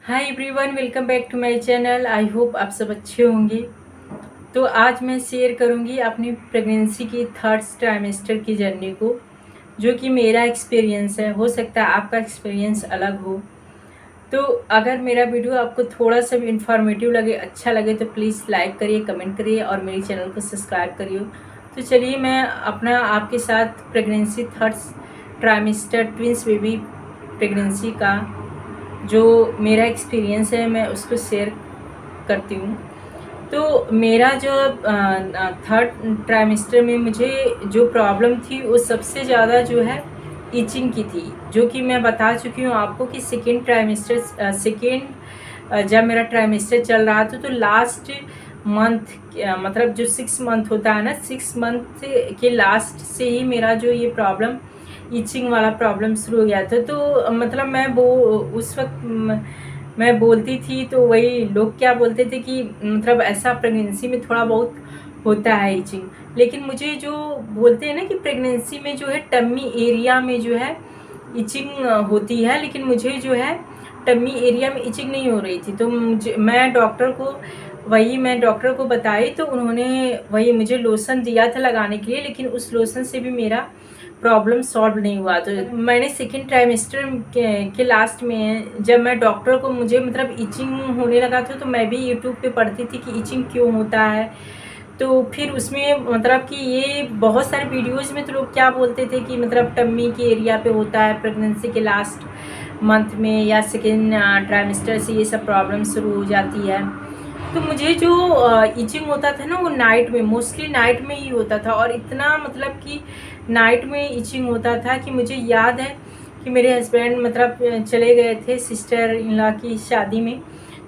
Hi everyone, welcome back to my channel. I hope आप सब अच्छे होंगे। तो आज मैं शेयर करूंगी अपनी प्रेगनेंसी की थर्ड ट्राइमेस्टर की जर्नी को, जो कि मेरा एक्सपीरियंस है। हो सकता है आपका एक्सपीरियंस अलग हो। तो अगर मेरा वीडियो आपको थोड़ा सा भी इंफॉर्मेटिव लगे, अच्छा लगे, तो प्लीज़ लाइक करिए, कमेंट करिए और मेरे चैनल को सब्सक्राइब करिए। तो चलिए मैं अपना आपके साथ pregnancy third trimester twins baby pregnancy का जो मेरा एक्सपीरियंस है मैं उसको शेयर करती हूँ। तो मेरा जो थर्ड ट्राइमेस्टर में मुझे जो प्रॉब्लम थी वो सबसे ज़्यादा जो है इचिंग की थी, जो कि मैं बता चुकी हूँ आपको कि सेकेंड जब मेरा ट्राइमेस्टर चल रहा था तो लास्ट मंथ, मतलब जो 6 मंथ होता है ना, 6 मंथ के लास्ट से ही मेरा जो ये प्रॉब्लम, इचिंग वाला प्रॉब्लम शुरू हो गया था। तो मतलब मैं वो उस वक्त मैं बोलती थी तो वही लोग क्या बोलते थे कि मतलब ऐसा प्रेगनेंसी में थोड़ा बहुत होता है इचिंग। लेकिन मुझे जो बोलते हैं ना कि प्रेगनेंसी में जो है टम्मी एरिया में जो है इचिंग होती है, लेकिन मुझे जो है टम्मी एरिया में इचिंग नहीं हो रही थी। तो मैं डॉक्टर को बताई तो उन्होंने वही मुझे लोशन दिया था लगाने के लिए, लेकिन उस लोशन से भी मेरा प्रॉब्लम सॉल्व नहीं हुआ। तो मैंने सेकेंड ट्राइमेस्टर के लास्ट में जब मैं डॉक्टर को, मुझे मतलब इचिंग होने लगा था, तो मैं भी यूट्यूब पे पढ़ती थी कि इचिंग क्यों होता है। तो फिर उसमें मतलब कि ये बहुत सारे वीडियोज़ में तो लोग क्या बोलते थे कि मतलब टम्मी के एरिया पे होता है प्रेगनेंसी के लास्ट मंथ में या सेकेंड ट्राइमेस्टर से ये सब प्रॉब्लम शुरू हो जाती है। तो मुझे जो इचिंग होता था ना वो नाइट में, मोस्टली नाइट में ही होता था, और इतना मतलब कि नाइट में इचिंग होता था कि मुझे याद है कि मेरे हस्बैंड मतलब चले गए थे सिस्टर इन लॉ की शादी में।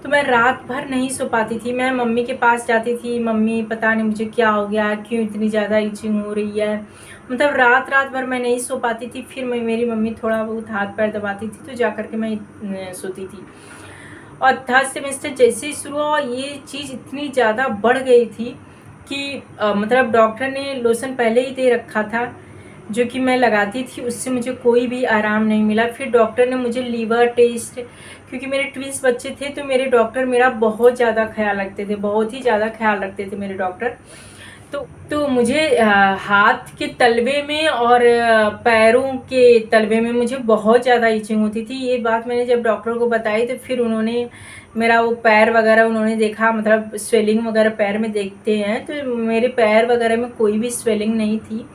तो मैं रात भर नहीं सो पाती थी। मैं मम्मी के पास जाती थी, मम्मी पता नहीं मुझे क्या हो गया, क्यों इतनी ज़्यादा इचिंग हो रही है। मतलब रात रात भर मैं नहीं सो पाती थी। फिर मेरी मम्मी थोड़ा बहुत हाथ पैर दबाती थी तो जा कर के मैं सोती थी। और थर्ड सेमेस्टर जैसे ही शुरू हुआ ये चीज़ इतनी ज़्यादा बढ़ गई थी कि मतलब डॉक्टर ने लोशन पहले ही दे रखा था जो कि मैं लगाती थी, उससे मुझे कोई भी आराम नहीं मिला। फिर डॉक्टर ने मुझे लीवर टेस्ट, क्योंकि मेरे ट्विंस बच्चे थे तो मेरे डॉक्टर मेरा बहुत ज़्यादा ख्याल रखते थे, बहुत ही ज़्यादा ख्याल रखते थे मेरे डॉक्टर। तो मुझे हाथ के तलवे में और पैरों के तलवे में मुझे बहुत ज़्यादा इचिंग होती थी। ये बात मैंने जब डॉक्टर को बताई तो फिर उन्होंने मेरा वो पैर वगैरह उन्होंने देखा, मतलब स्वेलिंग वगैरह पैर में देखते हैं, तो मेरे पैर वगैरह में कोई भी स्वेलिंग नहीं थी।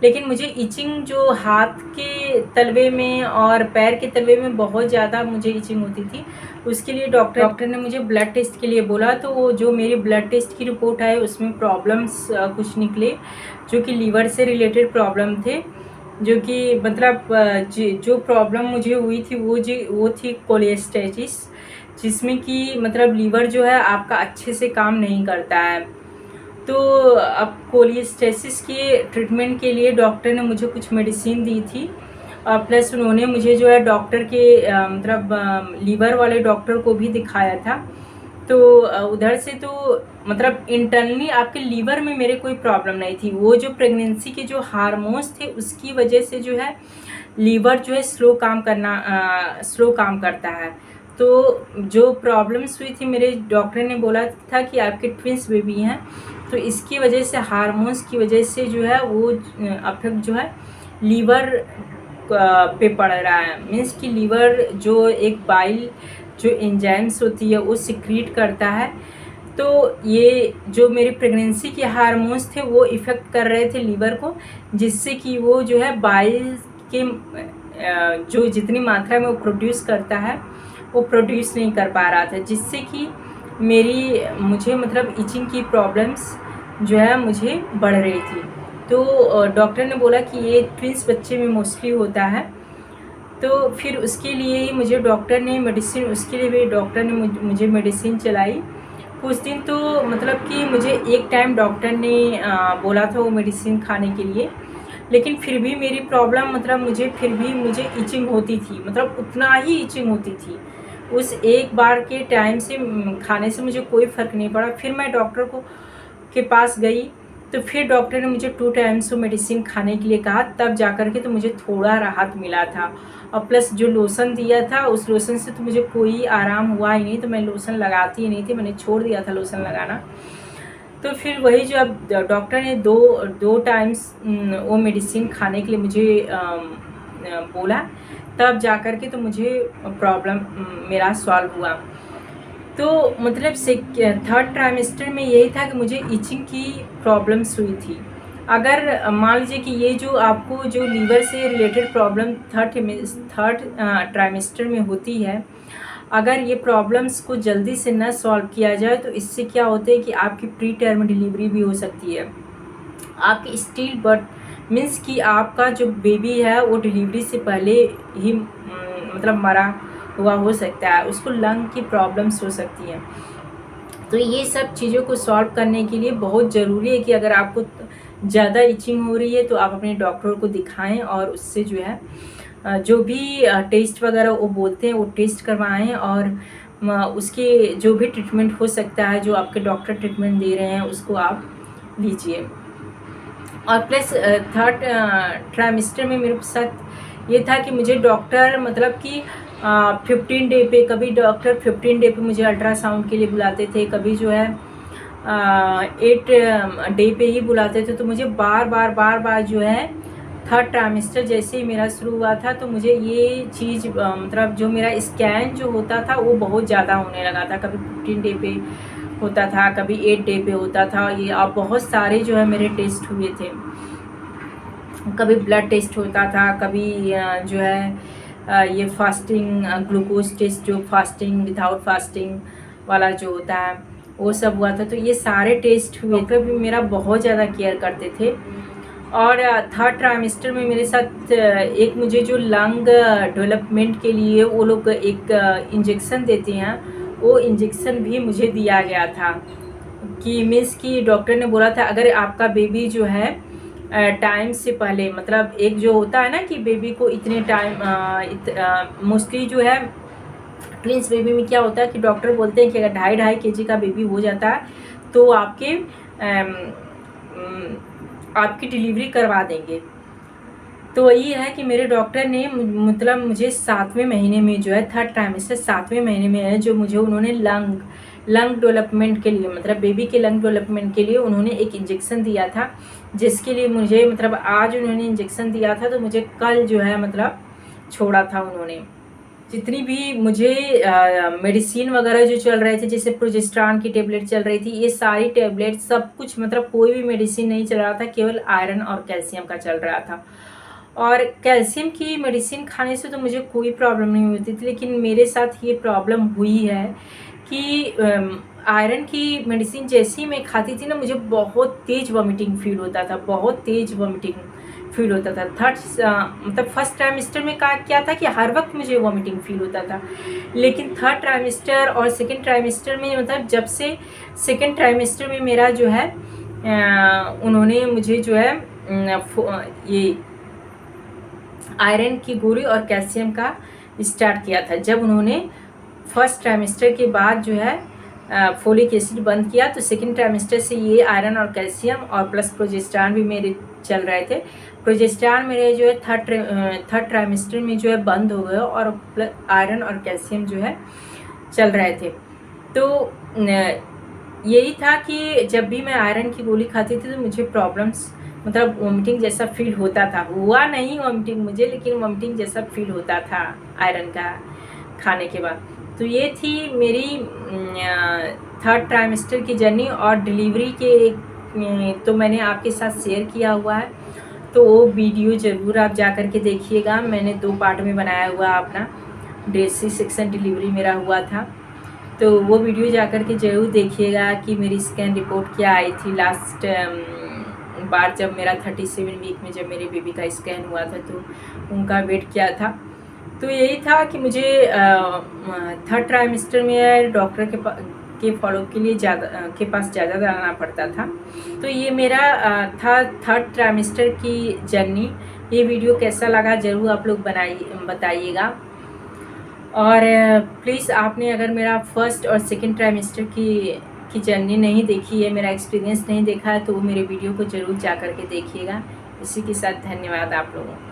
लेकिन मुझे इचिंग जो हाथ के तलवे में और पैर के तलवे में बहुत ज़्यादा मुझे इचिंग होती थी। उसके लिए डॉक्टर ने मुझे ब्लड टेस्ट के लिए बोला। तो वो जो मेरी ब्लड टेस्ट की रिपोर्ट आई उसमें प्रॉब्लम्स कुछ निकले जो कि लीवर से रिलेटेड प्रॉब्लम थे। जो कि मतलब जो प्रॉब्लम मुझे हुई थी वो थी कोलेस्टेसिस, जिसमें कि मतलब लीवर जो है आपका अच्छे से काम नहीं करता है। तो अब कोलिस्टेसिस के ट्रीटमेंट के लिए डॉक्टर ने मुझे कुछ मेडिसिन दी थी, और प्लस उन्होंने मुझे जो है डॉक्टर के मतलब लीवर वाले डॉक्टर को भी दिखाया था। तो उधर से तो मतलब इंटरनली आपके लीवर में मेरे कोई प्रॉब्लम नहीं थी। वो जो प्रेगनेंसी के जो हार्मोन्स थे उसकी वजह से जो है लीवर जो है स्लो काम करता है। तो जो प्रॉब्लम्स हुई थी, मेरे डॉक्टर ने बोला था कि आपके ट्विंस बेबी हैं, तो इसकी वजह से हार्मोन्स की वजह से जो है वो अफेक्ट जो है लीवर पे पड़ रहा है। मीन्स कि लीवर जो एक बाइल जो एंजाइम्स होती है वो सिक्रीट करता है। तो ये जो मेरी प्रेगनेंसी के हार्मोन्स थे वो इफ़ेक्ट कर रहे थे लीवर को, जिससे कि वो जो है बाइल के जो जितनी मात्रा में वो प्रोड्यूस करता है वो प्रोड्यूस नहीं कर पा रहा था, जिससे कि मुझे मतलब इचिंग की प्रॉब्लम्स जो है मुझे बढ़ रही थी। तो डॉक्टर ने बोला कि ये ट्विंस बच्चे में मोस्टली होता है। तो फिर उसके लिए ही मुझे डॉक्टर ने मेडिसिन, उसके लिए भी डॉक्टर ने मुझे मेडिसिन चलाई कुछ दिन। तो मतलब कि मुझे एक टाइम डॉक्टर ने बोला था वो मेडिसिन खाने के लिए, लेकिन फिर भी मेरी प्रॉब्लम, मतलब मुझे इचिंग होती थी, मतलब उतना ही इचिंग होती थी। उस एक बार के टाइम से खाने से मुझे कोई फ़र्क नहीं पड़ा। फिर मैं डॉक्टर के पास गई तो फिर डॉक्टर ने मुझे 2 टाइम्स वो मेडिसिन खाने के लिए कहा, तब जा कर के तो मुझे थोड़ा राहत मिला था। और प्लस जो लोशन दिया था उस लोशन से तो मुझे कोई आराम हुआ ही नहीं, तो मैं लोशन लगाती ही नहीं थी, मैंने छोड़ दिया था लोशन लगाना। तो फिर वही जो अब डॉक्टर ने दो टाइम्स वो मेडिसिन खाने के लिए मुझे बोला, तब जा कर के तो मुझे प्रॉब्लम मेरा सॉल्व हुआ। तो मतलब थर्ड ट्राइमेस्टर में यही था कि मुझे इचिंग की प्रॉब्लम्स हुई थी। अगर मान लीजिए कि ये जो आपको जो लीवर से रिलेटेड प्रॉब्लम थर्ड ट्राइमेस्टर में होती है, अगर ये प्रॉब्लम्स को जल्दी से न सॉल्व किया जाए तो इससे क्या होता है कि आपकी प्री टर्म डिलीवरी भी हो सकती है। आपकी स्टिल बर्थ मीन्स कि आपका जो बेबी है वो डिलीवरी से पहले ही मतलब मरा हुआ हो सकता है, उसको लंग की प्रॉब्लम्स हो सकती हैं। तो ये सब चीज़ों को सॉल्व करने के लिए बहुत ज़रूरी है कि अगर आपको ज़्यादा इचिंग हो रही है तो आप अपने डॉक्टर को दिखाएं और उससे जो है जो भी टेस्ट वगैरह वो बोलते हैं वो टेस्ट करवाएं, और उसके जो भी ट्रीटमेंट हो सकता है, जो आपके डॉक्टर ट्रीटमेंट दे रहे हैं उसको आप लीजिए। और प्लस थर्ड ट्राइमेस्टर में मेरे साथ ये था कि मुझे डॉक्टर मतलब कि 15 डे पे, कभी डॉक्टर 15 डे पे मुझे अल्ट्रासाउंड के लिए बुलाते थे, कभी जो है 8 डे पे ही बुलाते थे। तो मुझे बार बार जो है थर्ड ट्राइमेस्टर जैसे ही मेरा शुरू हुआ था तो मुझे ये चीज़ मतलब जो मेरा स्कैन जो होता था वो बहुत ज़्यादा होने लगा था। कभी 15 डे पे होता था, कभी 8 डे पे होता था। ये अब बहुत सारे जो है मेरे टेस्ट हुए थे, कभी ब्लड टेस्ट होता था, कभी जो है ये फास्टिंग ग्लूकोज टेस्ट, जो फास्टिंग विदाउट फास्टिंग वाला जो होता है वो सब हुआ था। तो ये सारे टेस्ट हुए थे, भी मेरा बहुत ज़्यादा केयर करते थे। और थर्ड ट्राइमेस्टर में मेरे साथ एक मुझे जो लंग डेवलपमेंट के लिए वो लोग एक इंजेक्शन देते हैं, वो इंजेक्शन भी मुझे दिया गया था कि मीन्स कि डॉक्टर ने बोला था अगर आपका बेबी जो है टाइम से पहले, मतलब एक जो होता है ना कि बेबी को इतने टाइम मोस्टली जो है ट्विंस बेबी में क्या होता है कि डॉक्टर बोलते हैं कि अगर 2.5 kg का बेबी हो जाता है तो आपकी डिलीवरी करवा देंगे। तो वही है कि मेरे डॉक्टर ने मतलब मुझे 7वें महीने में जो है थर्ड ट्राइमेस्टर 7वें महीने में है जो मुझे उन्होंने लंग डेवलपमेंट के लिए, मतलब बेबी के लंग डेवलपमेंट के लिए उन्होंने एक इंजेक्शन दिया था, जिसके लिए मुझे मतलब आज उन्होंने इंजेक्शन दिया था तो मुझे कल जो है मतलब छोड़ा था उन्होंने। जितनी भी मुझे मेडिसिन वगैरह जो चल रहे थे, जैसे प्रोजेस्टेरॉन की टेबलेट चल रही थी, ये सारी टेबलेट सब कुछ मतलब कोई भी मेडिसिन नहीं चल रहा था, केवल आयरन और कैल्शियम का चल रहा था। और कैल्शियम की मेडिसिन खाने से तो मुझे कोई प्रॉब्लम नहीं होती थी, लेकिन मेरे साथ ये प्रॉब्लम हुई है कि आयरन की मेडिसिन जैसे ही मैं खाती थी ना मुझे बहुत तेज़ वॉमिटिंग फील होता था, बहुत तेज़ वॉमिटिंग फील होता था। मतलब फर्स्ट ट्राइमेस्टर में क्या था कि हर वक्त मुझे वॉमिटिंग फील होता था, लेकिन थर्ड ट्राइमेस्टर और सेकेंड ट्राइमेस्टर में मतलब जब से सेकेंड ट्राइमेस्टर में मेरा जो है उन्होंने मुझे जो है ये आयरन की गोली और कैल्शियम का स्टार्ट किया था। जब उन्होंने फर्स्ट ट्राइमेस्टर के बाद जो है फोलिक एसिड बंद किया तो सेकेंड ट्राइमेस्टर से ये आयरन और कैल्शियम और प्लस प्रोजेस्टेरॉन भी मेरे चल रहे थे। प्रोजेस्टेरॉन मेरे जो है थर्ड ट्राइमेस्टर में जो है बंद हो गया और प्लस आयरन और कैल्शियम जो है चल रहे थे। तो यही था कि जब भी मैं आयरन की गोली खाती थी तो मुझे प्रॉब्लम्स मतलब वॉमिटिंग जैसा फील होता था, हुआ नहीं वॉमिटिंग मुझे, लेकिन वॉमिटिंग जैसा फील होता था आयरन का खाने के बाद। तो ये थी मेरी थर्ड ट्राइमेस्टर की जर्नी। और डिलीवरी के तो मैंने आपके साथ शेयर किया हुआ है, तो वो वीडियो ज़रूर आप जा कर के देखिएगा। मैंने 2 पार्ट में बनाया हुआ अपना डेसी सेक्शन डिलीवरी मेरा हुआ था, तो वो वीडियो जा कर के ज़रूर देखिएगा कि मेरी स्कैन रिपोर्ट क्या आई थी लास्ट बार जब मेरा 37 वीक में जब मेरे बेबी का स्कैन हुआ था तो उनका वेट क्या था। तो यही था कि मुझे थर्ड ट्राइमेस्टर में डॉक्टर के फॉलोअप के लिए के पास ज़्यादा जाना पड़ता था। तो ये मेरा था थर्ड ट्राइमेस्टर की जर्नी। ये वीडियो कैसा लगा ज़रूर आप लोग बताइएगा। और प्लीज़ आपने अगर मेरा फर्स्ट और सेकंड ट्राइमेस्टर की जर्नी नहीं देखी है, मेरा एक्सपीरियंस नहीं देखा है, तो वो मेरे वीडियो को ज़रूर जा कर के देखिएगा। इसी के साथ धन्यवाद आप लोगों को।